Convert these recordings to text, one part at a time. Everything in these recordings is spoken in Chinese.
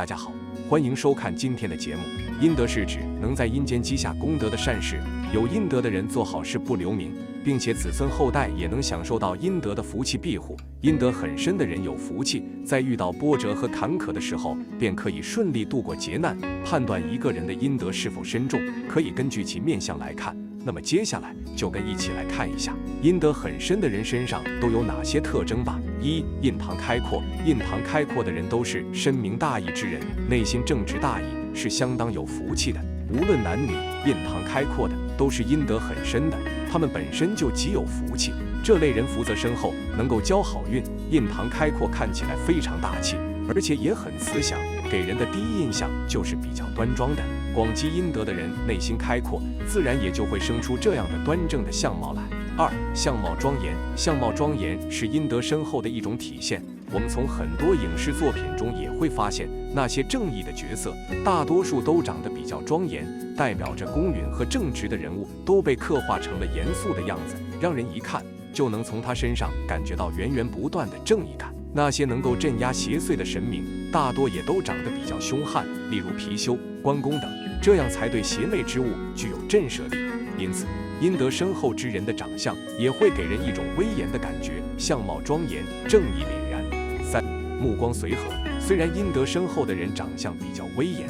大家好，欢迎收看今天的节目。阴德是指能在阴间积下功德的善事，有阴德的人做好事不留名，并且子孙后代也能享受到阴德的福气庇护。阴德很深的人有福气，在遇到波折和坎坷的时候，便可以顺利度过劫难。判断一个人的阴德是否深重，可以根据其面相来看。那么接下来就跟一起来看一下阴德很深的人身上都有哪些特征吧。一、印堂开阔。印堂开阔的人都是深明大义之人，内心正直大义，是相当有福气的。无论男女，印堂开阔的都是阴德很深的，他们本身就极有福气。这类人福泽深厚，能够交好运。印堂开阔看起来非常大气，而且也很慈祥，给人的第一印象就是比较端庄的。广积阴德的人内心开阔，自然也就会生出这样的端正的相貌来。二、相貌庄严。相貌庄严是阴德深厚的一种体现。我们从很多影视作品中也会发现，那些正义的角色大多数都长得比较庄严，代表着公允和正直的人物都被刻画成了严肃的样子，让人一看就能从他身上感觉到源源不断的正义感。那些能够镇压邪祟的神明，大多也都长得比较凶悍，例如貔貅、关公等，这样才对邪魅之物具有震慑力。因此，阴德深厚之人的长相也会给人一种威严的感觉，相貌庄严，正义凛然。三、目光随和。虽然阴德深厚的人长相比较威严，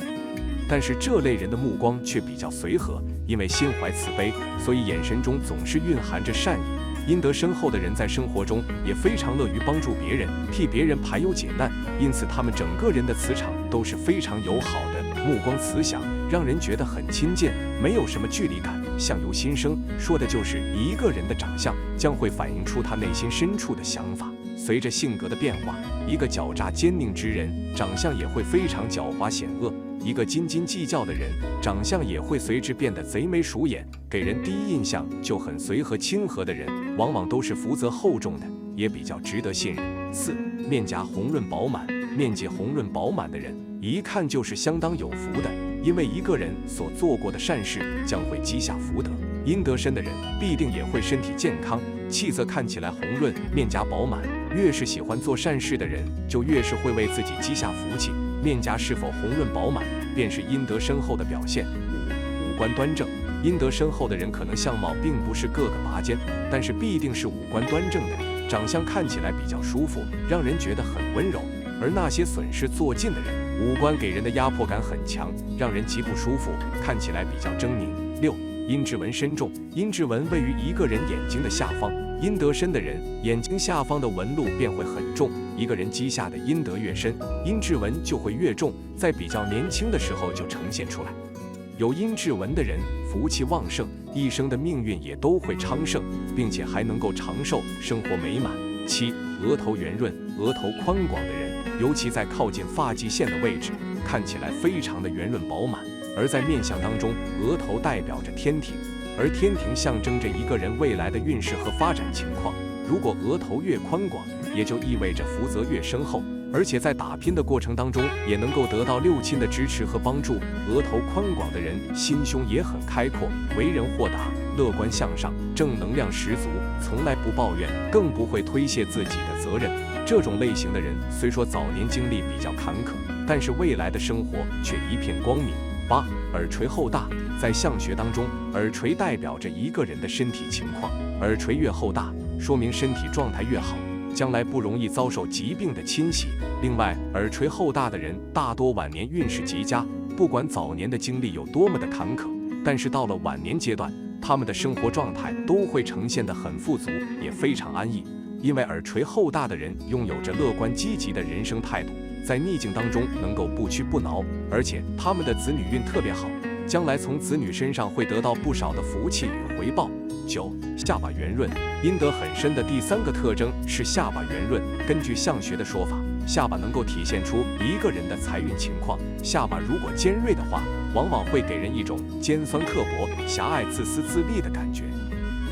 但是这类人的目光却比较随和，因为心怀慈悲，所以眼神中总是蕴含着善意。阴德深厚的人在生活中也非常乐于帮助别人，替别人排忧解难，因此他们整个人的磁场都是非常友好的，目光慈祥，让人觉得很亲近，没有什么距离感。相由心生，说的就是一个人的长相将会反映出他内心深处的想法。随着性格的变化，一个狡诈坚定之人，长相也会非常狡猾险恶；一个斤斤计较的人，长相也会随之变得贼眉鼠眼。给人第一印象就很随和亲和的人，往往都是福泽厚重的，也比较值得信任。四、面颊红润饱满。面颊红润饱满的人，一看就是相当有福的，因为一个人所做过的善事将会积下福德。阴德深的人必定也会身体健康，气色看起来红润，面颊饱满。越是喜欢做善事的人，就越是会为自己积下福气。面颊是否红润饱满，便是阴德深厚的表现。五、五官端正。阴德深厚的人可能相貌并不是个个拔尖，但是必定是五官端正的，长相看起来比较舒服，让人觉得很温柔。而那些损失做尽的人，五官给人的压迫感很强，让人极不舒服，看起来比较狰狞。六、阴质纹深重。阴质纹位于一个人眼睛的下方，阴德深的人眼睛下方的纹路便会很重。一个人积下的阴德越深，阴质纹就会越重，在比较年轻的时候就呈现出来。有阴质纹的人福气旺盛，一生的命运也都会昌盛，并且还能够长寿，生活美满。七、额头圆润。额头宽广的人，尤其在靠近发际线的位置，看起来非常的圆润饱满。而在面相当中，额头代表着天庭，而天庭象征着一个人未来的运势和发展情况。如果额头越宽广，也就意味着福泽越深厚，而且在打拼的过程当中也能够得到六亲的支持和帮助。额头宽广的人心胸也很开阔，为人豁达，乐观向上，正能量十足，从来不抱怨，更不会推卸自己的责任。这种类型的人虽说早年经历比较坎坷，但是未来的生活却一片光明。八、耳垂厚大。在相学当中，耳垂代表着一个人的身体情况，耳垂越厚大，说明身体状态越好，将来不容易遭受疾病的侵袭。另外，耳垂厚大的人大多晚年运势极佳，不管早年的经历有多么的坎坷，但是到了晚年阶段，他们的生活状态都会呈现得很富足，也非常安逸。因为耳垂厚大的人拥有着乐观积极的人生态度，在逆境当中能够不屈不挠，而且他们的子女运特别好，将来从子女身上会得到不少的福气与回报。九、下巴圆润。阴德很深的第三个特征是下巴圆润。根据相学的说法，下巴能够体现出一个人的财运情况。下巴如果尖锐的话，往往会给人一种尖酸刻薄、狭隘、自私自利的感觉。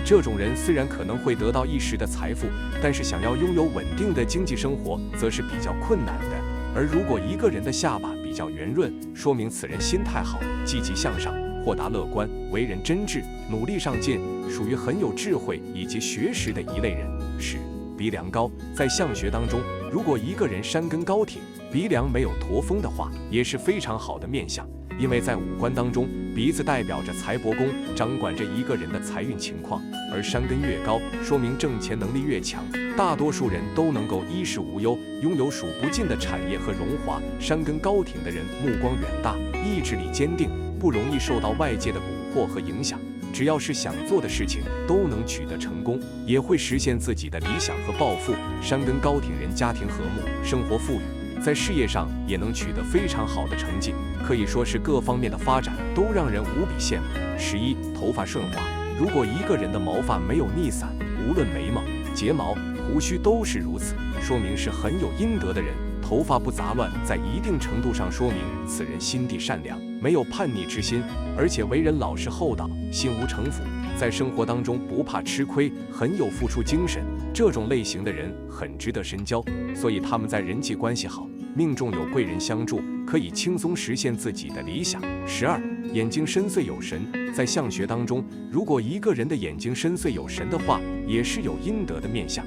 这种人虽然可能会得到一时的财富，但是想要拥有稳定的经济生活，则是比较困难的。而如果一个人的下巴比较圆润，说明此人心态好，积极向上，豁达乐观，为人真挚，努力上进，属于很有智慧以及学识的一类人。10、鼻梁高。在相学当中，如果一个人山根高挺，鼻梁没有驼峰的话，也是非常好的面相。因为在五官当中，鼻子代表着财帛宫，掌管着一个人的财运情况，而山根越高，说明挣钱能力越强。大多数人都能够衣食无忧，拥有数不尽的产业和荣华。山根高挺的人目光远大，意志力坚定，不容易受到外界的蛊惑和影响。只要是想做的事情，都能取得成功，也会实现自己的理想和抱负。山根高挺人家庭和睦，生活富裕，在事业上也能取得非常好的成绩，可以说是各方面的发展都让人无比羡慕。11. 头发顺滑。如果一个人的毛发没有逆散，无论眉毛、睫毛、胡须都是如此，说明是很有阴德的人。头发不杂乱，在一定程度上说明此人心地善良，没有叛逆之心，而且为人老实厚道，心无城府，在生活当中不怕吃亏，很有付出精神。这种类型的人很值得深交，所以他们在人际关系好，命中有贵人相助，可以轻松实现自己的理想。12. 眼睛深邃有神。在相学当中，如果一个人的眼睛深邃有神的话，也是有阴德的面相。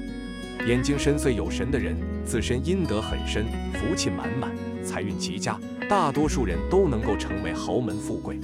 眼睛深邃有神的人，自身阴德很深，福气满满，财运极佳，大多数人都能够成为豪门富贵，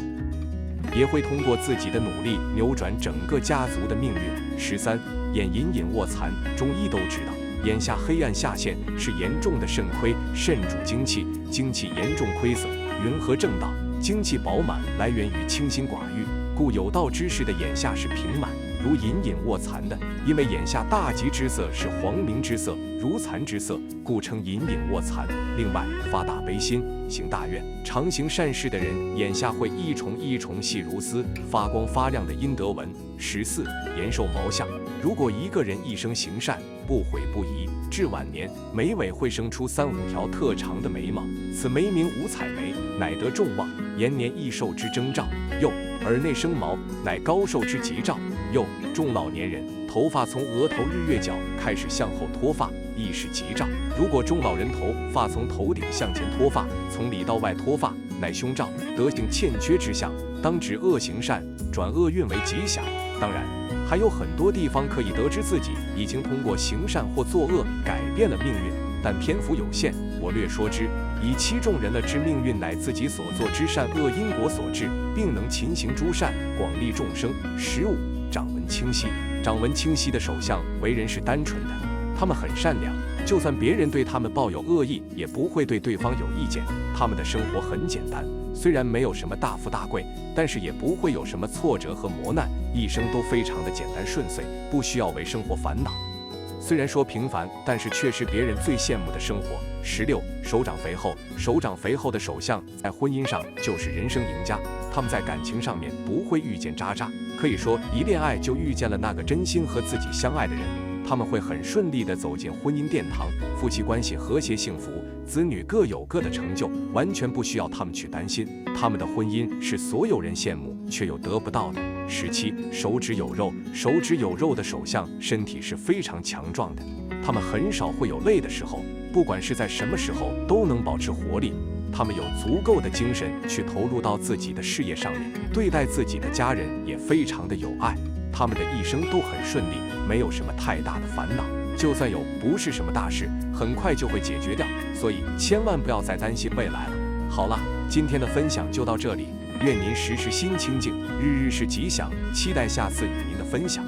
也会通过自己的努力扭转整个家族的命运。13. 眼隐隐卧蚕。中医都知道，眼下黑暗下陷是严重的肾亏，肾主精气，精气严重亏损。云何正道？精气饱满来源于清心寡欲，故有道之士的眼下是平满，如隐隐卧蚕的，因为眼下大吉之色是黄明之色，如蚕之色，故称隐隐卧蚕。另外，发大悲心，行大愿，常行善事的人，眼下会一重一重细如丝，发光发亮的阴德纹。14. 延寿毛相。如果一个人一生行善，不悔不移，至晚年眉尾会生出3、5条特长的眉毛，此眉名五彩眉，乃得众望，延年益寿之征兆。又耳内生毛，乃高寿之吉兆。又中老年人头发从额头日月角开始向后脱发，亦是吉兆。如果中老人头发从头顶向前脱发，从里到外脱发，乃凶兆，德行欠缺之象，当止恶行善，转厄运为吉祥。当然，还有很多地方可以得知自己已经通过行善或作恶改变了命运，但篇幅有限，我略说之。以期众人了之命运乃自己所作之善恶因果所致，并能勤行诸善，广利众生。15. 掌纹清晰。掌纹清晰的首相为人是单纯的，他们很善良，就算别人对他们抱有恶意，也不会对对方有意见。他们的生活很简单，虽然没有什么大富大贵，但是也不会有什么挫折和磨难，一生都非常的简单顺遂，不需要为生活烦恼。虽然说平凡，但是却是别人最羡慕的生活。16. 手掌肥厚。手掌肥厚的首相在婚姻上就是人生赢家，他们在感情上面不会遇见渣渣，可以说一恋爱就遇见了那个真心和自己相爱的人，他们会很顺利地走进婚姻殿堂，夫妻关系和谐幸福，子女各有各的成就，完全不需要他们去担心。他们的婚姻是所有人羡慕却又得不到的。17. 手指有肉。手指有肉的首相身体是非常强壮的，他们很少会有累的时候，不管是在什么时候都能保持活力。他们有足够的精神去投入到自己的事业上面，对待自己的家人也非常的有爱。他们的一生都很顺利，没有什么太大的烦恼，就算有，不是什么大事，很快就会解决掉，所以千万不要再担心未来了。好了，今天的分享就到这里，愿您时时心清静，日日是吉祥，期待下次与您的分享。